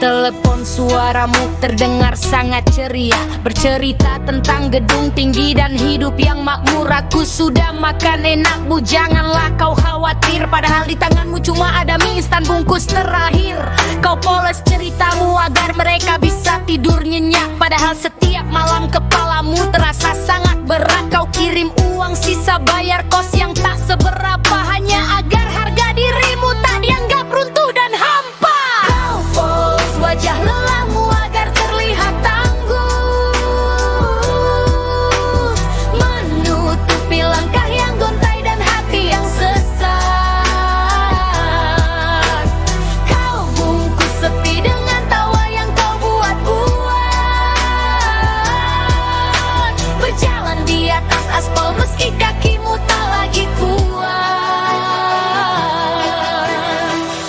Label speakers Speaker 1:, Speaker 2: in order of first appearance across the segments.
Speaker 1: telepon suaramu terdengar sangat ceria, bercerita tentang gedung tinggi dan hidup yang makmur. Aku sudah makan enak bu, janganlah kau khawatir, padahal di tanganmu cuma ada mie instan bungkus terakhir. Kau poles ceritamu agar mereka bisa tidur nyenyak, padahal setiap malam kepalamu terasa sangat berat. Kau kirim uang sisa bayar kos yang tak seberapa, hanya agar harga dirimu tak dianggap runtuh dan hampa. Kau poles wajah lelahmu agar terlihat tangguh, menutupi langkah yang gontai dan hati yang sesat. Kau bungkus sepi dengan tawa yang kau buat-buat, berjalan di atas aspal meski kakimu tak lagi kuat.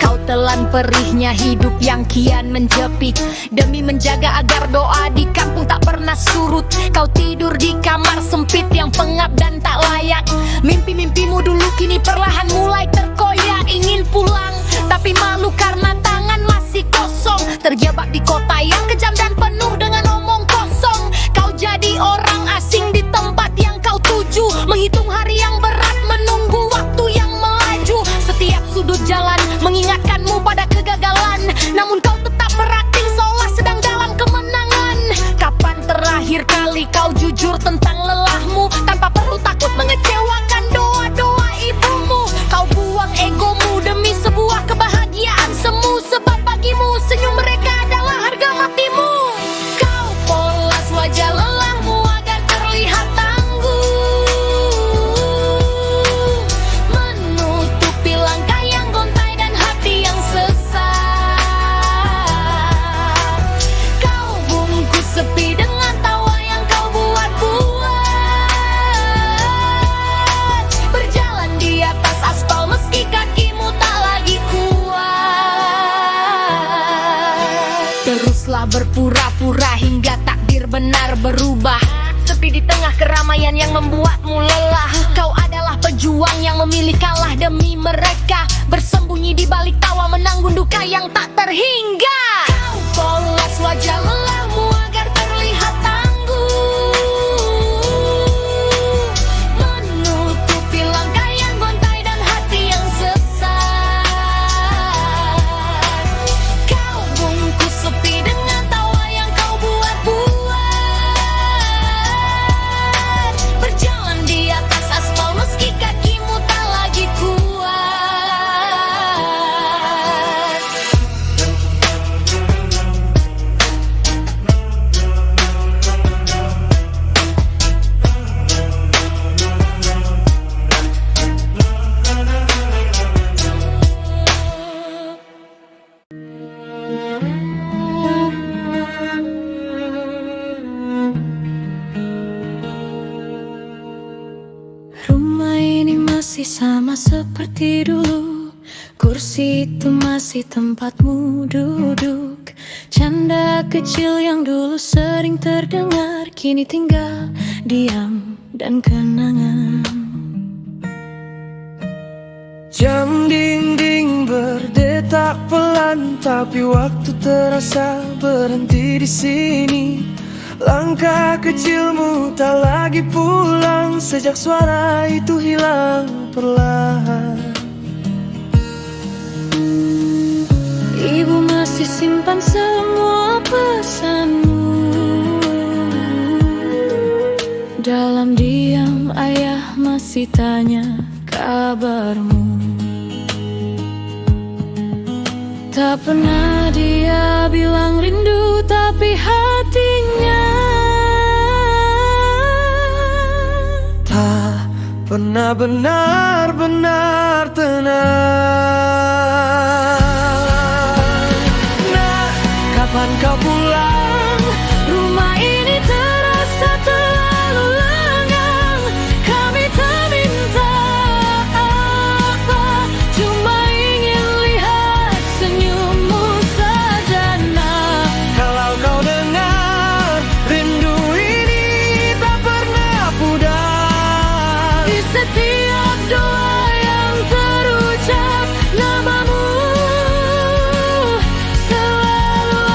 Speaker 1: Kau telan perihnya hidup yang kian menjepit, demi menjaga agar doa di kampung tak pernah surut. Kau tidur di kamar sempit yang pengap dan tak layak. Mimpi-mimpimu dulu kini perlahan mulai terkoyak. Ingin pulang tapi malu karena tangan masih kosong, terjebak di kota yang kejam dan penuh dengan omong kosong. Kau jadi orang asing di tempat yang kau tuju, menghitung hari yang berat, menunggu waktu yang melaju. Setiap sudut jalan mengingatkanmu pada kegagalan, namun kau tetap berakting seolah sedang dalam kemenangan. Kapan terakhir kali kau jujur tentang lelahmu, tanpa perlu takut mengecewakan doa-doa ibumu? Kau buang egomu demi sebuah kebahagiaan semu, sebab bagimu senyum mereka adalah harga matimu. Kau poles wajah lelahmu agar terlihat tangguh, menutupi langkah yang gontai dan hati yang sesat. Kau bungkus sepi dengan tawa yang kau buat-buat, berjalan di atas aspal meski kakimu tak lagi kuat. Teruslah berpura-pura hingga takdir benar berubah, sepi di tengah keramaian yang membuatmu lelah. Kau adalah pejuang yang memilih kalah demi mereka, bersembunyi di balik tawa menanggung duka yang tak terhingga. Kau poles wajah lelahmu agar terlihat tangguh, menutupi langkah yang gontai dan hati yang sesat. Kau bungkus sepi dengan tawa yang kau buat-buat, berjalan di atas aspal meski kakimu tak lagi kuat.
Speaker 2: Rumah ini masih sama seperti dulu, kursi itu masih tempatmu duduk. Canda kecil yang dulu sering terdengar kini tinggal diam dan kenangan.
Speaker 3: Jam dinding berdetak pelan, tapi waktu terasa berhenti di sini. Langkah kecilmu tak lagi pulang sejak suara itu hilang perlahan.
Speaker 2: Ibu masih simpan semua pesanmu, dalam diam ayah masih tanya kabarmu. Tak pernah dia bilang rindu, tapi hatinya
Speaker 3: Tak pernah benar-benar tenang. Nak, kapan kau pulang?
Speaker 2: rumah ini terasa terlalu lengang. Kami tak minta apa, cuma ingin lihat senyummu saja nak.
Speaker 3: Kalau kau dengar, rindu ini tak pernah pudar.
Speaker 2: Di setiap doa yang terucap, namamu selalu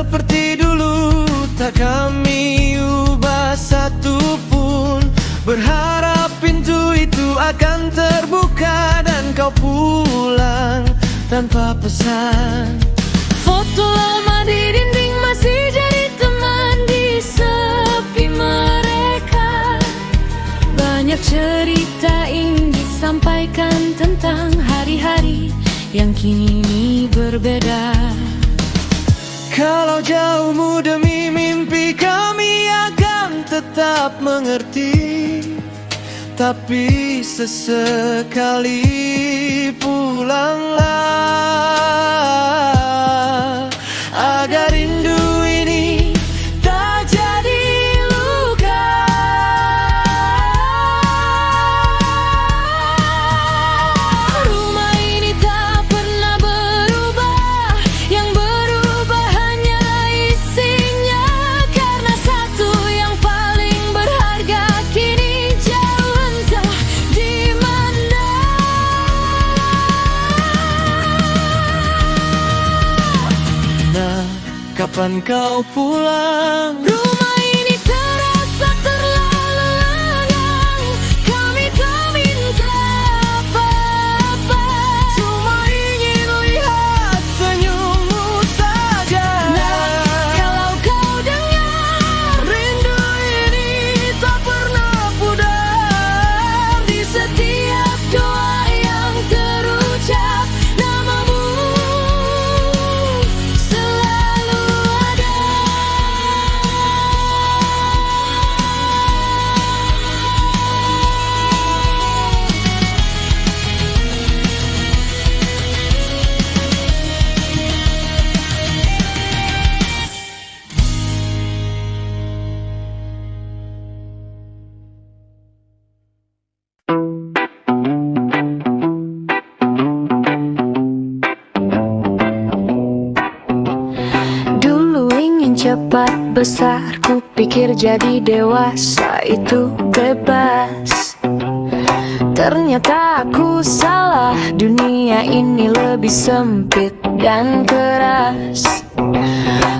Speaker 3: seperti dulu, tak kami ubah satupun. Berharap pintu itu akan terbuka dan kau pulang tanpa pesan.
Speaker 2: Foto lama di dinding masih jadi teman di sepi mereka. Banyak cerita ingin disampaikan tentang hari-hari yang kini berbeda.
Speaker 3: Kalau jauhmu demi mimpi, kami akan tetap mengerti. Tapi sesekali pulanglah, agar rindu ini tak jadi luka.
Speaker 2: Rumah ini tak pernah berubah, yang berubah hanyalah isinya. Karena satu yang paling berharga kini jauh entah di mana.
Speaker 3: Nah, kapan kau pulang?
Speaker 2: Rumah ini terasa terlalu lengang. Kami tak minta apa-apa,
Speaker 3: Cuma ingin lihat senyummu saja.
Speaker 2: kalau kau dengar.
Speaker 3: Rindu ini tak pernah pudar.
Speaker 2: Di setiap doa yang terucap, namamu selalu ada. Dulu ingin cepat besar, ku pikir jadi dewasa itu bebas. Ternyata aku salah, dunia ini lebih sempit dan keras.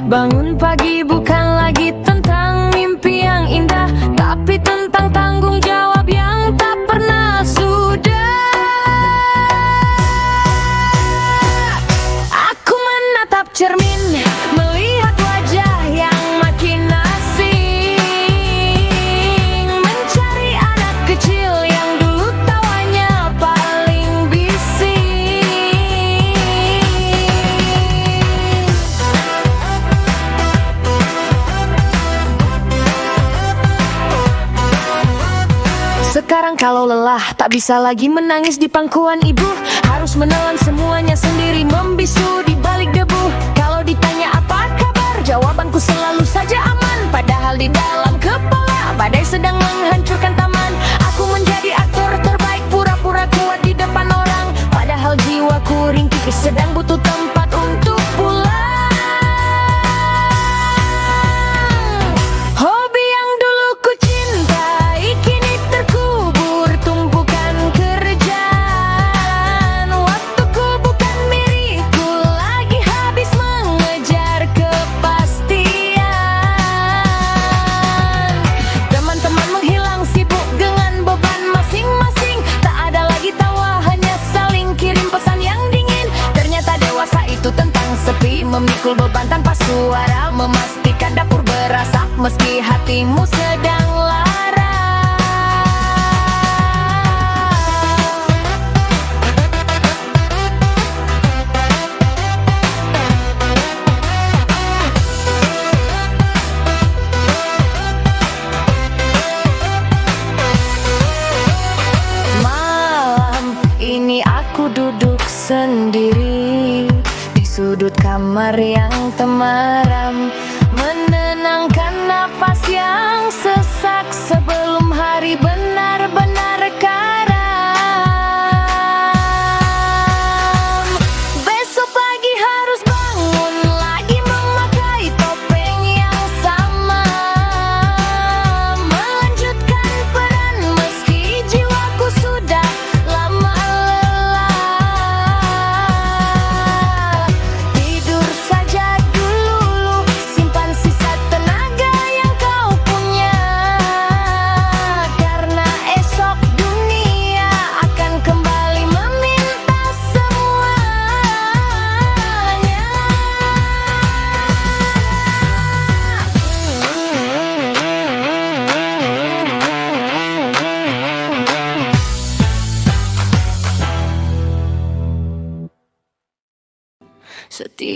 Speaker 2: Bangun pagi bukan lagi tentang mimpi yang indah, tapi tentang tanggung jawab yang tak pernah sudah. Aku menatap cermin, melihat wajah yang makin asing, mencari anak kecil yang dulu tawanya paling bising. Sekarang kalau lelah tak bisa lagi menangis di pangkuan ibu, harus menelan semuanya sendiri, membisu di balik debu. Kalau ditanya apa kabar, jawabanku selalu saja aman. Padahal di dalam kepala badai sedang menghancurkan taman. Aku menjadi aktor terbaik, pura-pura kuat di depan orang, padahal jiwaku ringkih sedang butuh tempat untuk pulang. Hobi yang dulu ku cintai kini terkubur tumpukan kerjaan. Waktuku bukan milikku lagi, habis mengejar kepastian. Teman-teman menghilang sibuk dengan beban masing-masing. Tak ada lagi tawa, hanya saling kirim pesan yang dingin. Ternyata dewasa itu tentang sepi, memikul beban tanpa suara, memastikan dapur berasap meski hatimu sedang lara. Malam ini aku duduk sendiri di sudut kamar yang temaram, menenangkan nafas yang sesak sebelum hari benar-benar karam. Besok pagi harus bangun lagi, memakai topeng yang sama, melanjutkan peran meski jiwaku sudah lama lelah. Tidur saja dulu,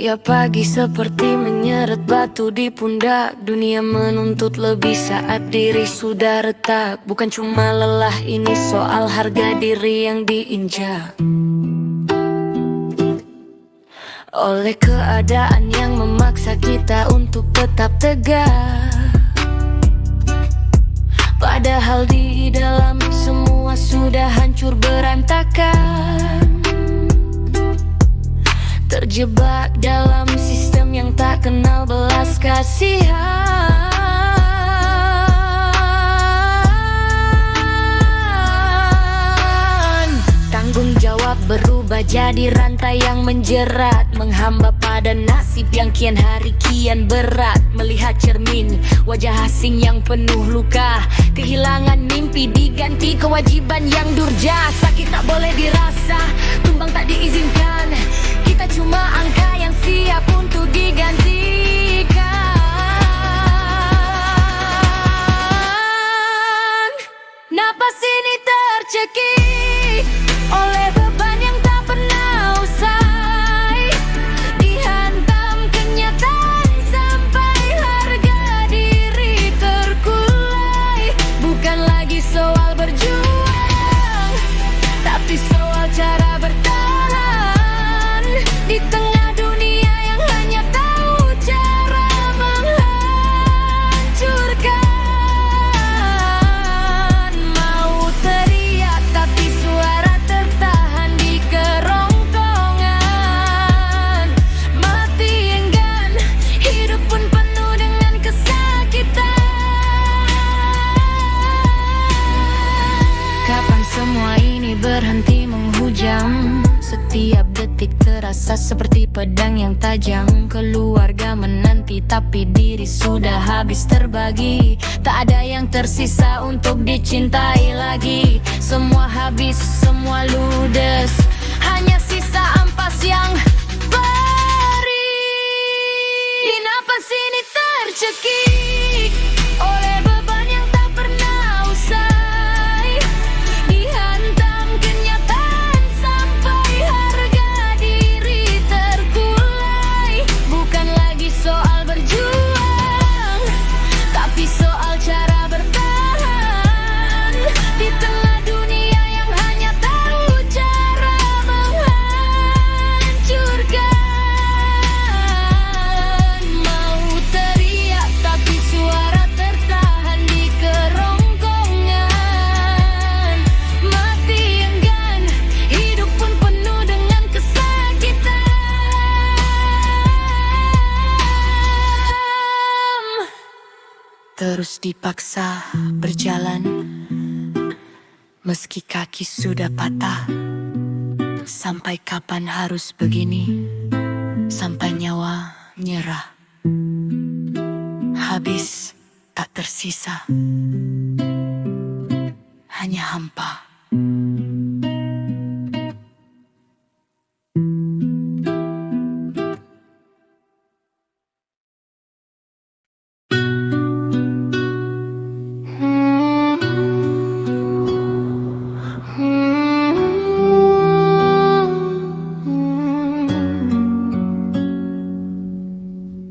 Speaker 2: Tiap pagi seperti menyeret batu di pundak. Dunia menuntut lebih saat diri sudah retak. Bukan cuma lelah, ini soal harga diri yang diinjak oleh keadaan yang memaksa kita untuk tetap tegak. Padahal di dalam semua sudah hancur berantakan. Terjebak dalam sistem yang tak kenal belas kasihan. Tanggung jawab berubah jadi rantai yang menjerat, menghamba pada nasib yang kian hari kian berat. Melihat cermin wajah asing yang penuh luka, kehilangan mimpi diganti kewajiban yang durja. Sakit tak boleh dirasa, tumbang tak diizinkan. Kita cuma angka yang siap untuk digantikan. Napas ini tercekik oleh beban yang tak pernah usai. Dihantam kenyataan sampai harga diri terkulai. Bukan lagi soal berjuang, tapi soal cara bertahan di tengah dunia yang hanya tahu cara menghancurkan. Mau teriak tapi suara tertahan di kerongkongan. Mati enggan, hidup pun penuh dengan kesakitan. Kapan semua ini berhenti menghujam? Setiap detik terasa seperti pedang yang tajam. Keluarga menanti tapi diri sudah habis terbagi. Tak ada yang tersisa untuk dicintai lagi. Semua habis, semua ludes, hanya sisa ampas yang perih. Napas ini tercekik oleh beban yang tak pernah usai. Dihantam kenyataan sampai harga diri terkulai. Bukan lagi soal berjuang, tapi soal cara bertahan di tengah dunia yang hanya tahu cara menghancurkan. Mau teriak tapi suara tertahan di kerongkongan. Mati enggan, hidup pun penuh dengan kesakitan. Terus dipaksa berjalan, meski kaki sudah patah. Sampai kapan harus begini? Sampai nyawa nyerah, habis tak tersisa, hanya hampa.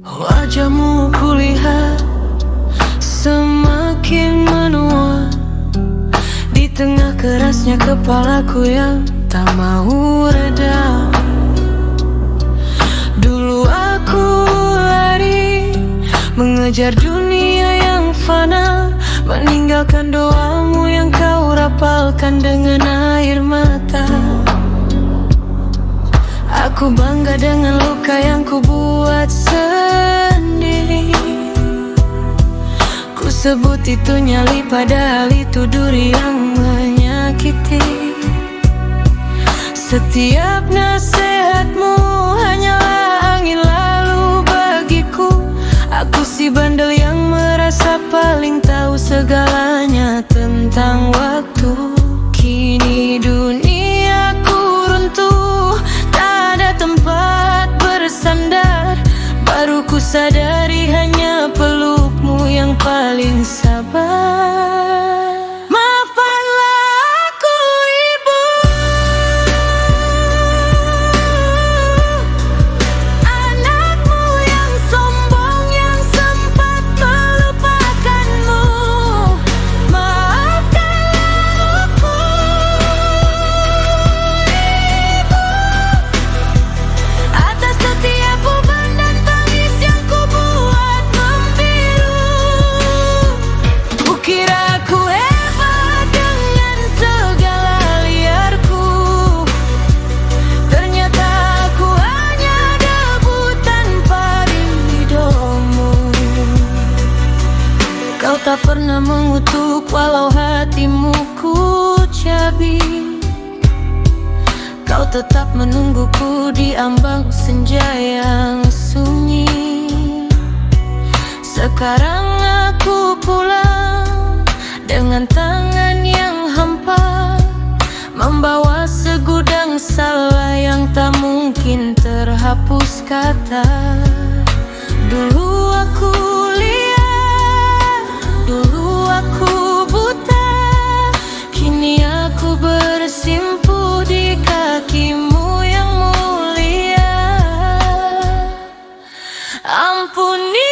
Speaker 3: Wajahmu kulihat semakin menua di tengah kerasnya kepalaku yang tak mau reda. Dulu aku lari mengejar dunia yang fana, meninggalkan doamu yang kau rapalkan dengan air mata. Aku bangga dengan luka yang ku buat sendiri. Ku sebut itu nyali padahal itu duri yang menyakiti. Setiap nasihatmu hanyalah angin lalu bagiku. Aku si bandel yang merasa paling tahu segalanya tentang waktu. Kini duniaku runtuh, tak ada tempat bersandar. Baru ku sadari hanya pelukmu yang paling sabar. Maafkanlah aku ibu, anak tak pernah mengutuk walau hatimu ku cabik. Kau tetap menungguku di ambang senja yang sunyi. Sekarang aku pulang dengan tangan yang hampa, membawa segudang salah yang tak mungkin terhapus kata. Dulu aku liar, dulu aku buta, kini aku bersimpuh di kakimu yang mulia. Ampuni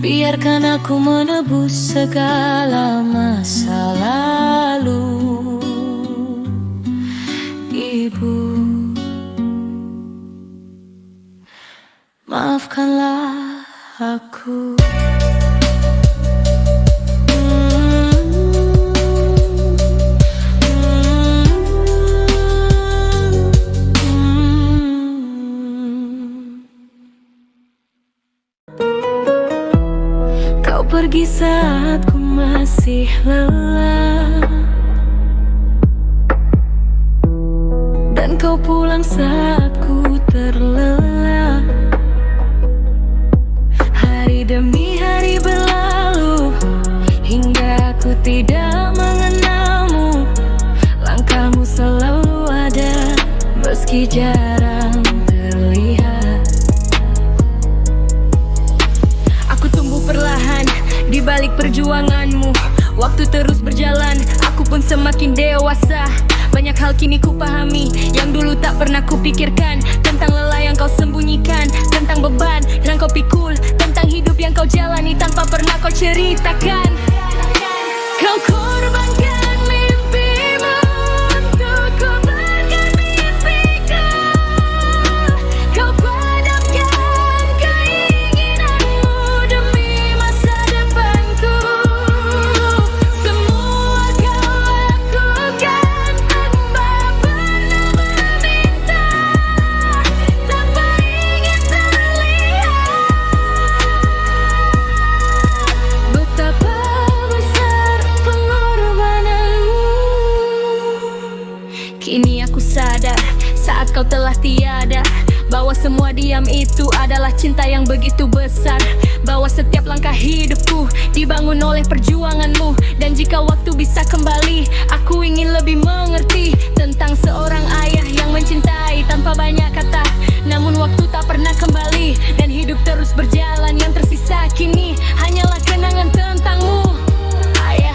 Speaker 3: biarkan aku menebus segala masa lalu. Ibu, maafkanlah aku. Pergi saat ku masih lelah, dan kau pulang saat ku terlelap. Hari demi hari berlalu hingga aku tidak mengenalmu. Langkahmu selalu ada meski jarang terlihat. Aku tumbuh perlahan di balik perjuanganmu. Waktu terus berjalan, aku pun semakin dewasa. Banyak hal kini ku pahami yang dulu tak pernah kupikirkan. Tentang lelah yang kau sembunyikan, tentang beban yang kau pikul, tentang hidup yang kau jalani tanpa pernah kau ceritakan. Kau korbankan mimpimu untuk kobarkan mimpiku. Kau padamkan keinginanmu demi masa depanku. Semua kau lakukan tanpa pernah meminta, tanpa ingin terlihat. Betapa besar pengorbananmu. Kini aku sadar saat kau telah tiada, bahwa semua diam itu adalah cinta yang begitu besar. Bahwa setiap langkah hidupku dibangun oleh perjuanganmu. Dan jika waktu bisa kembali, aku ingin lebih mengerti tentang seorang ayah yang mencintai tanpa banyak kata. Namun waktu tak pernah kembali dan hidup terus berjalan. Yang tersisa kini hanyalah kenangan tentangmu. Ayah,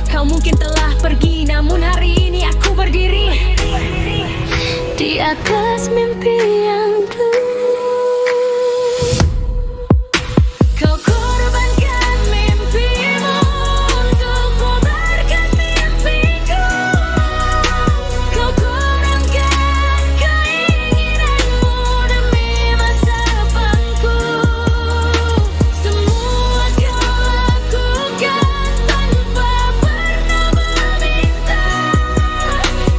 Speaker 3: kau mungkin telah pergi, namun hari ini aku berdiri di atas mimpi yang dulu. Kau korbankan mimpimu untuk kobarkan mimpiku. Kau kurangkan keinginanmu demi masa depanku. Semua kau lakukan tanpa pernah meminta,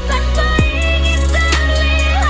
Speaker 3: tanpa ingin terlihat.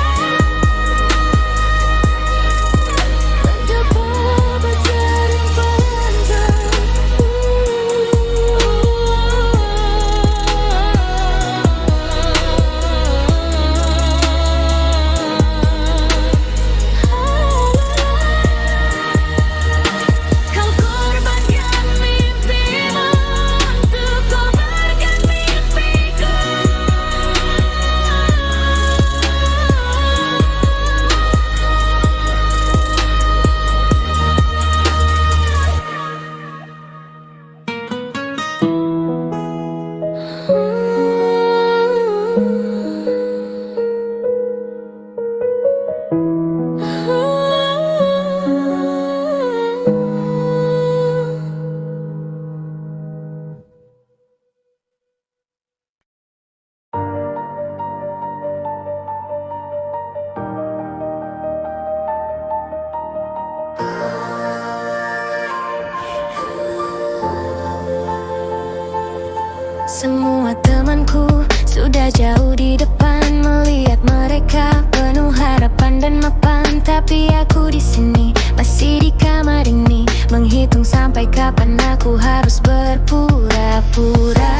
Speaker 4: Semua temanku sudah jauh di depan, melihat mereka penuh harapan dan mapan. Tapi aku di sini masih di kamar ini, menghitung sampai kapan aku harus berpura-pura.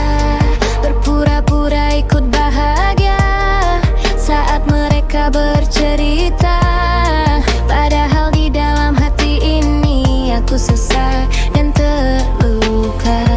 Speaker 4: Berpura-pura ikut bahagia saat mereka bercerita. Padahal di dalam hati ini aku sesat dan terluka.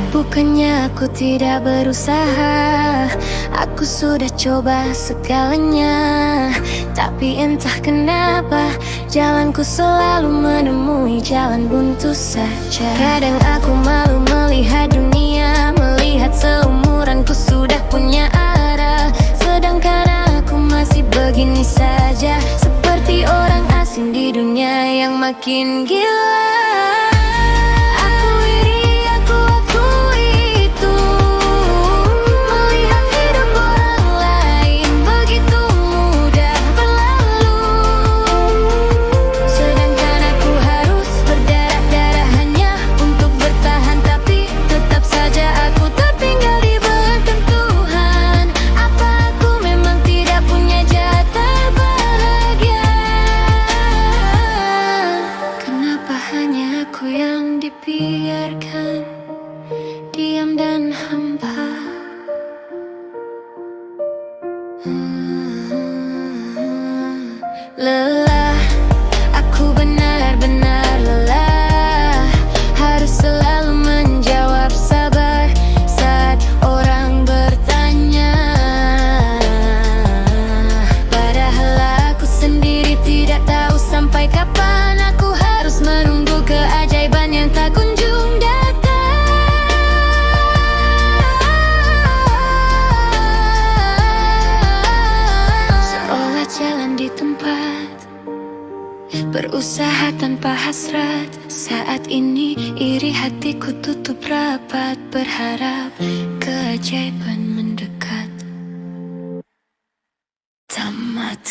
Speaker 4: Bukannya aku tidak berusaha, aku sudah coba segalanya. Tapi entah kenapa jalanku selalu menemui jalan buntu saja. Kadang aku malu melihat dunia, melihat seumuranku sudah punya arah, sedangkan aku masih begini saja, seperti orang asing di dunia yang makin gila. Aku iri, aku akui itu, melihat hidup orang lain begitu mudah berlalu, sedangkan aku harus berdarah-darah hanya untuk bertahan. Tapi tetap saja aku tertinggal di belakang Tuhan. Apa aku memang tidak punya jatah bahagia? Kenapa hanya aku yang dibiarkan diam dan hampa? Lelah, aku benar-benar lelah, harus selalu menjawab sabar saat orang bertanya. Padahal aku sendiri tidak tahu sampai kapan aku harus menunggu keajaiban yang tak kunjung datang. Seolah jalan di tempat, berusaha tanpa hasrat. Saat ini iri hatiku tutup rapat, berharap keajaiban mendekat. Tamat.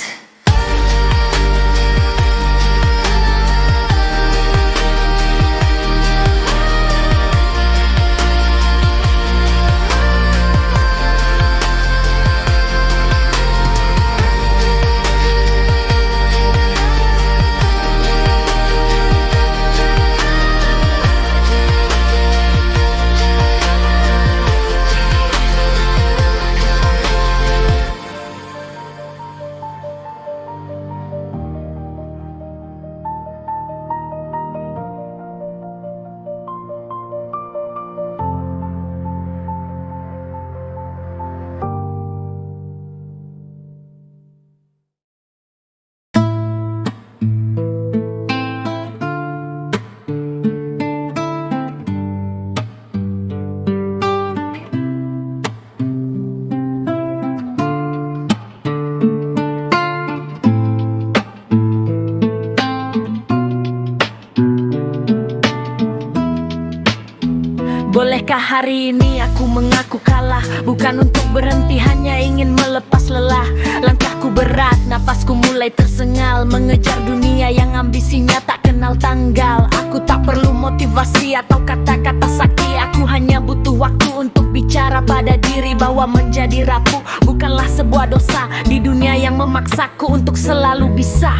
Speaker 2: Bolehkah hari ini aku mengaku kalah? Bukan untuk berhenti, hanya ingin melepas lelah. Langkahku berat, nafasku mulai tersengal, mengejar dunia yang ambisinya tak kenal tanggal. Aku tak perlu motivasi atau kata-kata sakti, aku hanya butuh waktu untuk bicara pada diri bahwa menjadi rapuh bukanlah sebuah dosa di dunia yang memaksaku untuk selalu bisa.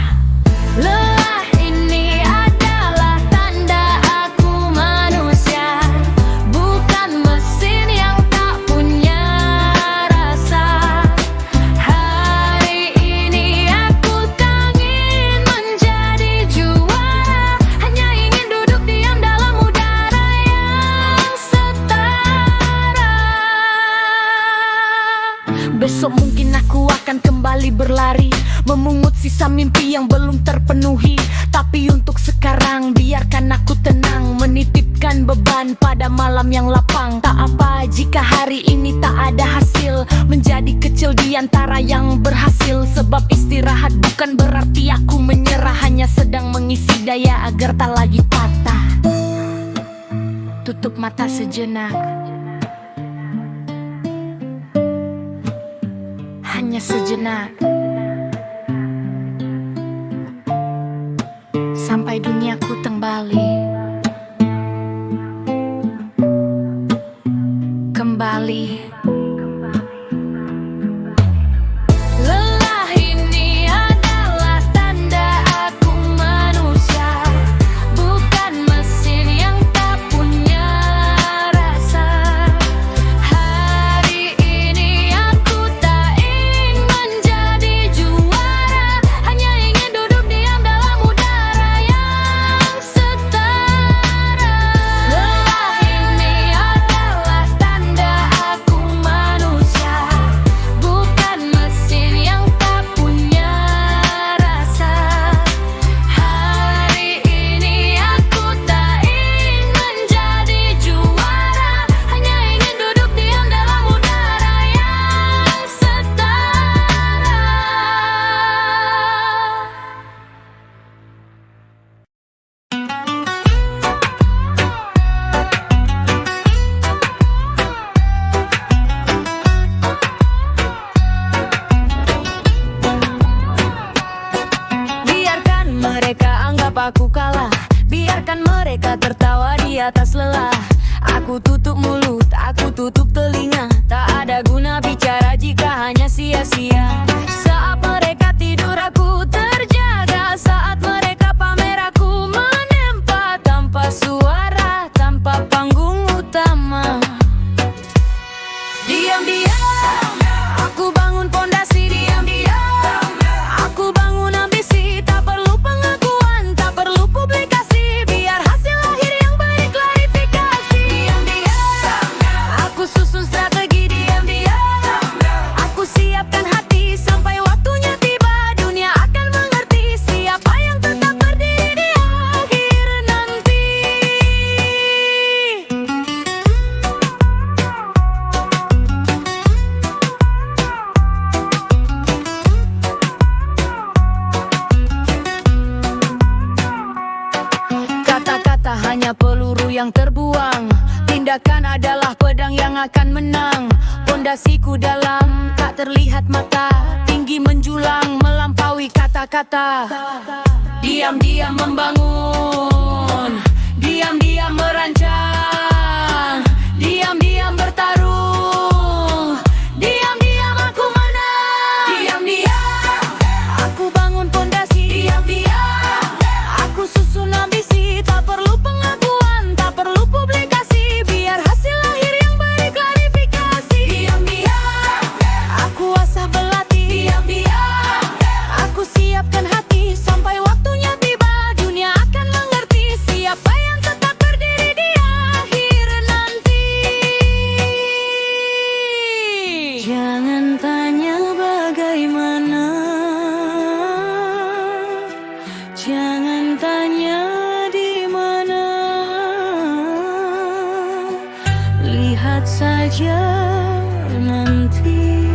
Speaker 2: Lelah ini adalah tanda aku manusia, bukan mesin yang tak punya rasa. Hari ini aku tak ingin menjadi juara, hanya ingin duduk diam dalam udara yang setara. Besok mungkin aku akan kembali berlari, memungut sisa mimpi yang belum terpenuhi. Tapi untuk sekarang biarkan aku tenang, menitipkan beban pada malam yang lapang. Tak apa jika hari ini tak ada hasil, menjadi kecil di antara yang berhasil. Sebab istirahat bukan berarti aku menyerah, hanya sedang mengisi daya agar tak lagi patah. Tutup mata sejenak, hanya sejenak, sampai duniaku kembali.
Speaker 1: kembali.
Speaker 3: Lelah ini adalah tanda aku manusia, bukan mesin yang tak punya rasa. Hari ini aku tak ingin menjadi juara, hanya ingin duduk diam dalam udara yang setara. Lelah ini adalah tanda aku manusia, bukan mesin yang tak punya rasa. Hari ini aku tak ingin menjadi juara, hanya ingin duduk diam dalam udara yang setara.
Speaker 2: Biarkan mereka anggap aku kalah, biarkan mereka tertawa di atas lelah. Aku tutup mulut, aku tutup telinga, tak ada guna bicara jika hanya sia-sia. Saat mereka tidur aku terjaga, saat mereka pamer aku menempa, tanpa suara, tanpa panggung utama. Diam-diam, aku bangun pondasi, diam-diam, aku bangun ambisi, tak perlu pengakuan, tak perlu publikasi, biar hasil akhir yang baik klarifikasi. Diam-diam, aku susun strategi, diam-diam, aku siapkan hati sampai waktunya tiba, dunia akan mengerti siapa yang tetap berdiri di akhir nanti. Kata-kata hanya peluru yang terbuang, tindakan adalah pedang yang akan menang. Pondasiku dalam, tak terlihat mata, tinggi menjulang melampaui kata-kata. Diam-diam membangun, diam-diam merancang, diam-diam bertarung, diam-diam aku menang. Diam-diam, aku bangun pondasi, diam-diam, aku susun ambisi, tak perlu pengakuan, tak perlu publikasi, biar hasil akhir yang baik klarifikasi. Diam-diam, aku asah belati, diam-diam, aku siapkan hati sampai waktunya tiba, dunia akan mengerti siapa yang tetap berdiri di akhir nanti. Jangan tanya bagaimana, jangan tanya di mana, lihat saja nanti.